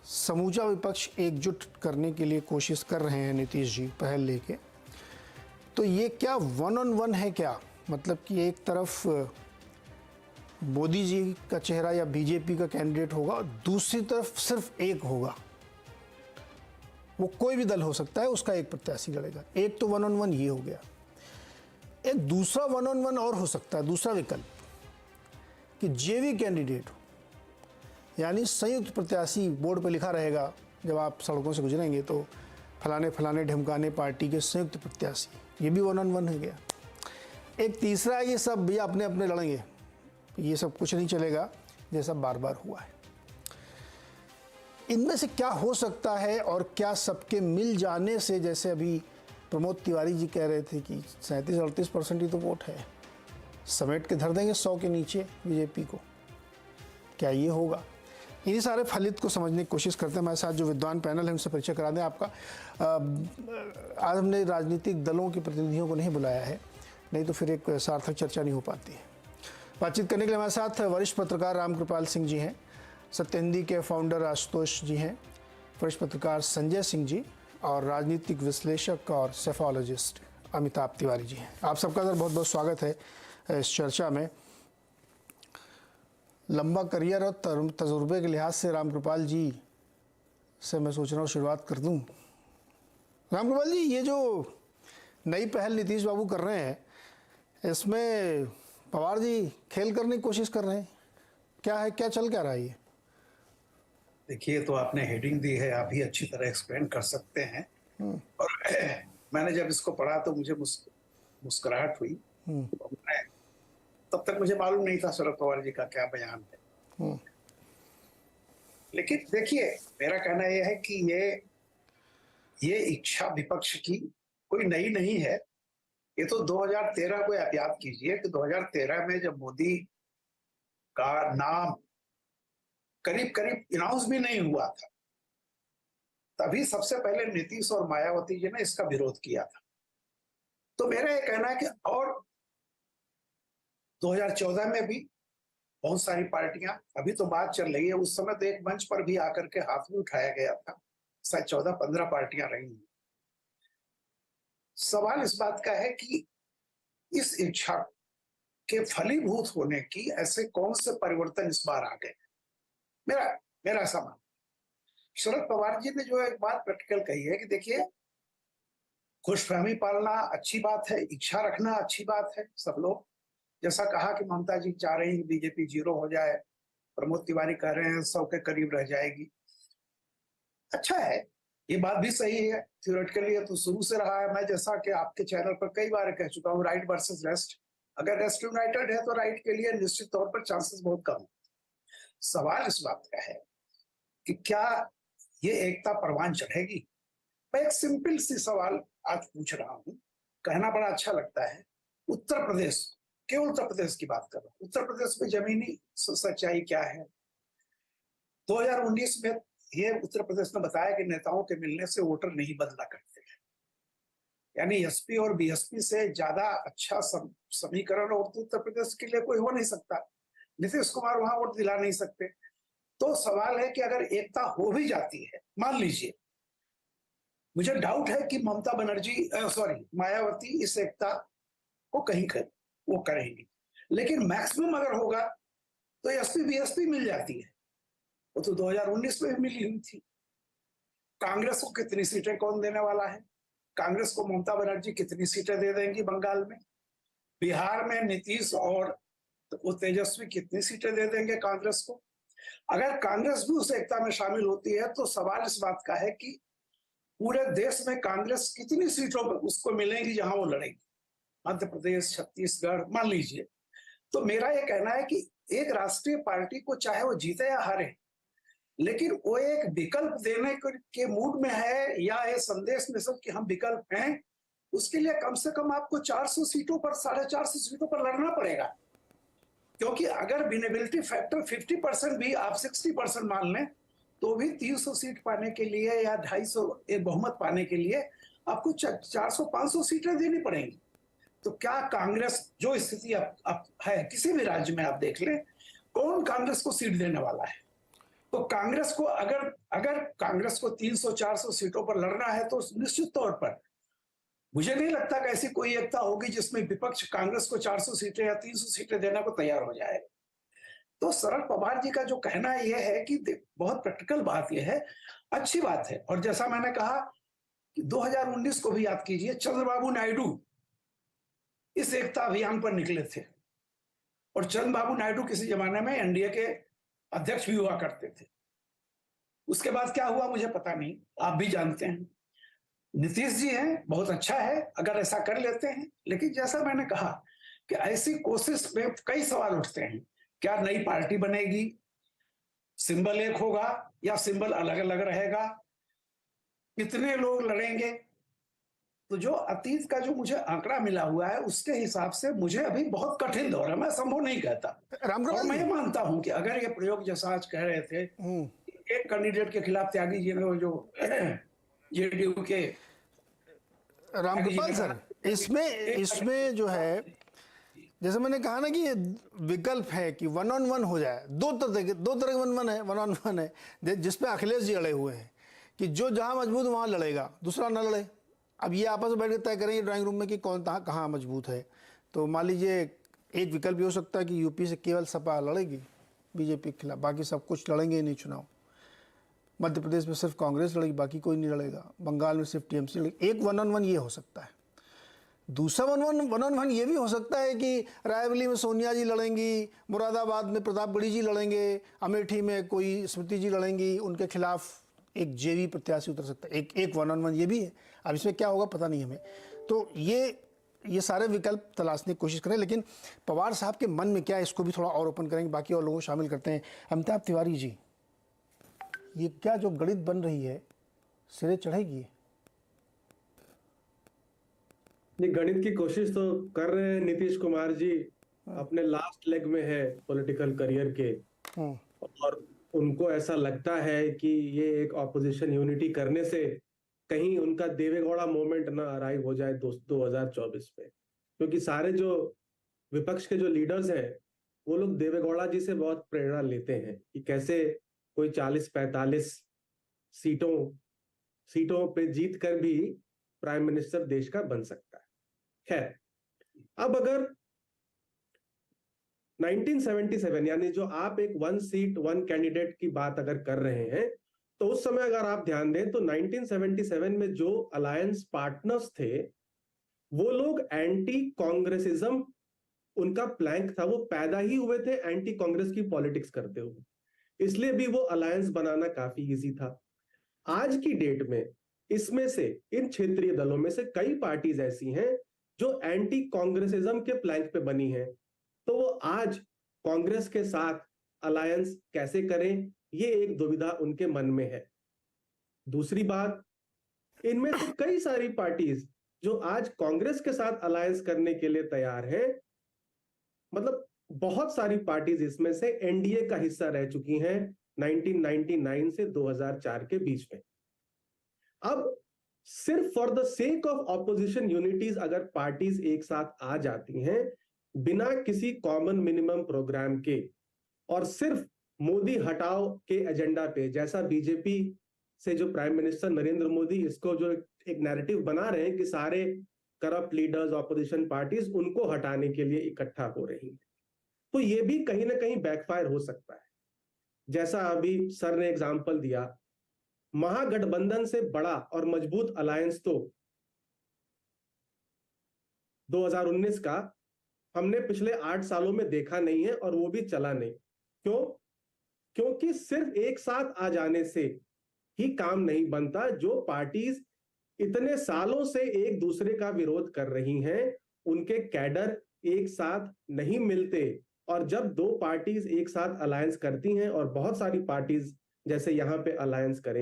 समूचा विपक्ष एकजुट करने के लिए कोशिश कर रहे हैं नीतीश जी पहल लेके। तो ये क्या वन ऑन वन है क्या? मतलब कि एक तरफ मोदी जी का चेहरा या बीजेपी का कैंडिडेट होगा और दूसरी तरफ सिर्फ एक होगा। वो कोई भी दल हो सकता है, उसका एक प्रत्याशी लड़ेगा। एक तो वन ऑन वन ये हो गया। एक दूसरा वन ऑन वन और हो सकता है, दूसरा विकल्प कि जेवी कैंडिडेट हो, यानी संयुक्त प्रत्याशी बोर्ड पर लिखा रहेगा जब आप सड़कों से गुजरेंगे तो फलाने फलाने ढमकाने पार्टी के संयुक्त प्रत्याशी, ये भी वन ऑन वन हो गया। एक तीसरा, ये सब भी अपने अपने लड़ेंगे, ये सब कुछ नहीं चलेगा जैसा बार बार हुआ है। इनमें से क्या हो सकता है और क्या सबके मिल जाने से, जैसे अभी प्रमोद तिवारी जी कह रहे थे कि 37-38% ही तो वोट है, समेट के धर देंगे 100 के नीचे बीजेपी को, क्या ये होगा? इन्हीं सारे फलित को समझने की कोशिश करते हैं। हमारे साथ जो विद्वान पैनल है उनसे परिचय करा दें आपका। आज हमने राजनीतिक दलों के प्रतिनिधियों को नहीं बुलाया है, नहीं तो फिर एक सार्थक चर्चा नहीं हो पाती है। बातचीत करने के लिए हमारे साथ वरिष्ठ पत्रकार रामकृपाल सिंह जी हैं, सत्य हिंदी के फाउंडर आशुतोष जी हैं, वरिष्ठ पत्रकार संजय सिंह जी और राजनीतिक विश्लेषक और सेफोलॉजिस्ट अमिताभ तिवारी जी हैं। आप सबका सर बहुत बहुत स्वागत है इस चर्चा में। लंबा करियर और तजुर्बे के लिहाज से रामकृपाल जी से मैं सोच रहा हूँ शुरुआत कर दूँ। रामकृपाल जी, ये जो नई पहल नीतीश बाबू कर रहे हैं, इसमें पवार जी खेल करने की कोशिश कर रहे हैं, क्या है, क्या चल क्या रहा है ये? देखिए, तो आपने हेडिंग दी है, आप ही अच्छी तरह एक्सप्लेन कर सकते हैं। और मैंने जब इसको पढ़ा तो मुझे मुस्कुराहट हुई। और तब तक मुझे मालूम नहीं था शरद पवार जी का क्या बयान है। लेकिन देखिए, मेरा कहना यह है कि ये इच्छा विपक्ष की कोई नई नहीं है। ये तो 2013 को आप याद कीजिए कि 2013 में जब मोदी का नाम करीब करीब अनाउंस भी नहीं हुआ था, तभी सबसे पहले नीतीश और मायावती जी ने इसका विरोध किया था। तो मेरा ये कहना है कि और 2014 में भी बहुत सारी पार्टियां, अभी तो बात चल रही है, उस समय तो एक मंच पर भी आकर के हाथ भी उठाया गया था, शायद 14-15 पार्टियां रही हैं। सवाल इस बात का है कि इस इच्छा के फलीभूत होने की ऐसे कौन से परिवर्तन इस बार आ गए? मेरा ऐसा मानना। शरद पवार जी ने जो एक बात प्रैक्टिकल कही है कि देखिए, खुशफहमी पालना अच्छी बात है, इच्छा रखना अच्छी बात है। सब लोग जैसा कहा कि ममता जी चाह रही है बीजेपी 0 हो जाए, प्रमोद तिवारी कह रहे हैं 100 के करीब रह जाएगी। अच्छा है, ये बात भी सही है। थ्योरेटिकली तो शुरू से रहा है। मैं जैसा कि आपके चैनल पर कई बार कह चुका हूँ, राइट वर्सेस रेस्ट। अगर रेस्ट यूनाइटेड है तो राइट के लिए निश्चित तौर पर चांसेस बहुत कम है। सवाल इस बात का है कि क्या ये एकता परवान चढ़ेगी? मैं एक सिंपल सी सवाल आज पूछ रहा हूं, कहना बड़ा अच्छा लगता है। उत्तर प्रदेश, केवल उत्तर प्रदेश की बात कर रहा हूं, उत्तर प्रदेश में जमीनी सच्चाई क्या है? 2019 में ये उत्तर प्रदेश ने बताया कि नेताओं के मिलने से वोटर नहीं बदला करते हैं, यानी एसपी और बीएसपी से ज्यादा अच्छा समीकरण और तो उत्तर प्रदेश के लिए कोई हो नहीं सकता। नीतीश कुमार वहां वोट दिला नहीं सकते। तो सवाल है कि अगर एकता हो भी जाती है, मान लीजिए, मुझे डाउट है कि ममता बनर्जी मायावती इस एकता को कहीं वो करेंगी, लेकिन मैक्सिमम अगर होगा तो एसपी बीएसपी मिल जाती है। वो तो 2019 में भी मिली हुई थी। कांग्रेस को कितनी सीटें कौन देने वाला है? कांग्रेस को ममता बनर्जी कितनी सीटें दे देंगी बंगाल में? बिहार में नीतीश और वो तेजस्वी कितनी सीटें दे देंगे कांग्रेस को? अगर कांग्रेस भी उस एकता में शामिल होती है तो सवाल इस बात का है कि पूरे देश में कांग्रेस कितनी सीटों पर उसको मिलेंगी जहां वो लड़ेगी? मध्य प्रदेश, छत्तीसगढ़ मान लीजिए। तो मेरा ये कहना है कि एक राष्ट्रीय पार्टी को चाहे वो जीते या हारे, लेकिन वो एक विकल्प देने के मूड में है या ये संदेश में सब कि हम विकल्प हैं, उसके लिए कम से कम आपको 400 सीटों पर, 450 सीटों पर लड़ना पड़ेगा। क्योंकि अगर विनेबिलिटी फैक्टर 50% भी आप 60% मान लें तो भी 300 सीट पाने के लिए या 250 बहुमत पाने के लिए आपको 400-500 सीटें देनी पड़ेंगी। तो क्या कांग्रेस, जो स्थिति अब है किसी भी राज्य में आप देख लें, कौन कांग्रेस को सीट देने वाला है? तो कांग्रेस को अगर अगर कांग्रेस को 300-400 सीटों पर लड़ना है तो निश्चित तौर पर मुझे नहीं लगता कि ऐसी कोई एकता होगी जिसमें विपक्ष कांग्रेस को 400 सीटें या 300 सीटें देने को तैयार हो जाए। तो शरद पवार जी का जो कहना यह है कि बहुत प्रैक्टिकल बात यह है, अच्छी बात है। और जैसा मैंने कहा कि 2019 को भी याद कीजिए, चंद्रबाबू नायडू इस एकता अभियान पर निकले थे और चंद्रबाबू नायडू किसी जमाने में एनडीए के अध्यक्ष भी हुआ करते थे। उसके बाद क्या हुआ मुझे पता नहीं, आप भी जानते हैं। नीतीश जी हैं, बहुत अच्छा है अगर ऐसा कर लेते हैं, लेकिन जैसा मैंने कहा कि ऐसी कोशिश में कई सवाल उठते हैं। क्या नई पार्टी बनेगी, सिंबल एक होगा या सिंबल अलग अलग रहेगा, कितने लोग लड़ेंगे? तो जो अतीत का जो मुझे आंकड़ा मिला हुआ है उसके हिसाब से मुझे अभी बहुत कठिन दौर है, मैं संभव नहीं कहता। और मैं ये मानता हूं कि अगर ये प्रयोग जैसा आज कह रहे थे, एक कैंडिडेट के खिलाफ त्यागी जी ने जो जेडीयू के रामगोपाल सर, इसमें जो है, जैसे मैंने कहा ना कि ये विकल्प है कि 1-on-1 हो जाए। दो तरह के 1-on-1 है जिसपे अखिलेश जी अड़े हुए हैं कि जो जहां मजबूत वहां लड़ेगा, दूसरा ना लड़े। अब ये आपस में बैठ के तय करेंगे ड्राइंग रूम में कि कौन कहाँ मजबूत है। तो मान लीजिए एक विकल्प ये हो सकता है कि यूपी से केवल सपा लड़ेगी बीजेपी के खिलाफ, बाकी सब कुछ लड़ेंगे ही नहीं चुनाव। मध्य प्रदेश में सिर्फ कांग्रेस लड़ेगी, बाकी कोई नहीं लड़ेगा। बंगाल में सिर्फ टीएमसी लड़ेगी। एक 1-on-1 ये हो सकता है। दूसरा 1-on-1 ये भी हो सकता है कि रायबरेली में सोनिया जी लड़ेंगी, मुरादाबाद में प्रतापगढ़ी जी लड़ेंगे, अमेठी में कोई स्मृति जी लड़ेंगी, उनके खिलाफ एक जेवी प्रत्याशी उतर सकता है। एक 1-on-1 ये भी है। अब इसमें क्या होगा पता नहीं हमें। तो ये सारे विकल्प तलाशने की कोशिश करें, लेकिन पवार साहब के मन में क्या है इसको भी थोड़ा और ओपन करेंगे, बाकी और लोगों को शामिल करते हैं। अमिताभ तिवारी जी, ये क्या जो गणित बन रही है सिरे चढ़ेगी? ये गणित की कोशिश तो कर रहे हैं नीतीश कुमार जी, अपने लास्ट लेग में है पॉलिटिकल करियर के, और उनको ऐसा लगता है कि ये एक ऑपोजिशन यूनिटी करने से कहीं उनका देवेगौड़ा मोमेंट ना अराइव हो जाए 2024 में। क्योंकि सारे जो विपक्ष के जो लीडर्स हैं वो लोग देवेगौड़ा जी से बहुत प्रेरणा लेते हैं कि कैसे कोई 40-45 सीटों पे जीत कर भी प्राइम मिनिस्टर देश का बन सकता है। खैर, अब अगर 1977 यानी जो आप एक 1 सीट 1 कैंडिडेट की बात अगर कर रहे हैं, तो उस समय अगर आप ध्यान दें तो 1977 में जो अलायंस पार्टनर्स थे वो लोग एंटी कांग्रेसिज्म, उनका प्लैंक था, वो पैदा ही हुए थे एंटी कांग्रेस की पॉलिटिक्स करते हुए, इसलिए भी वो अलायंस बनाना काफी इजी था। आज की डेट में इसमें से इन क्षेत्रीय दलों में से कई पार्टीज ऐसी हैं जो एंटी कांग्रेसिज्म के प्लैंक पे बनी हैं, तो वो आज कांग्रेस के साथ अलायंस कैसे करें, ये एक दुविधा उनके मन में है। दूसरी बात, इनमें से कई सारी पार्टीज जो आज कांग्रेस के साथ अलायंस करने के लिए तैयार हैं, मतलब बहुत सारी पार्टीज इसमें से एनडीए का हिस्सा रह चुकी हैं 1999 से 2004 के बीच में। अब सिर्फ for the sake of opposition unities अगर पार्टीज एक साथ आ जाती हैं बिना किसी कॉमन मिनिमम प्रोग्राम के और सिर्फ मोदी हटाओ के एजेंडा पे, जैसा बीजेपी से जो प्राइम मिनिस्टर नरेंद्र मोदी इसको जो एक नैरेटिव बना रहे हैं कि सारे करप्ट लीडर्स, ऑपोजिशन पार्टीज उनको हटाने के लिए इकट्ठा हो रही हैं, तो ये भी कहीं ना कहीं बैकफायर हो सकता है। जैसा अभी सर ने एग्जांपल दिया, महागठबंधन से बड़ा और मजबूत अलायंस तो 2019 का हमने पिछले 8 सालों में देखा नहीं है, और वो भी चला नहीं। क्यों? क्योंकि सिर्फ एक साथ आ जाने से ही काम नहीं बनता। जो पार्टीज इतने सालों से एक दूसरे का विरोध कर रही हैं, उनके कैडर एक साथ नहीं मिलते, और जब दो पार्टीज एक साथ अलायंस करती हैं, और बहुत सारी पार्टीज जैसे यहां पे अलायंस करें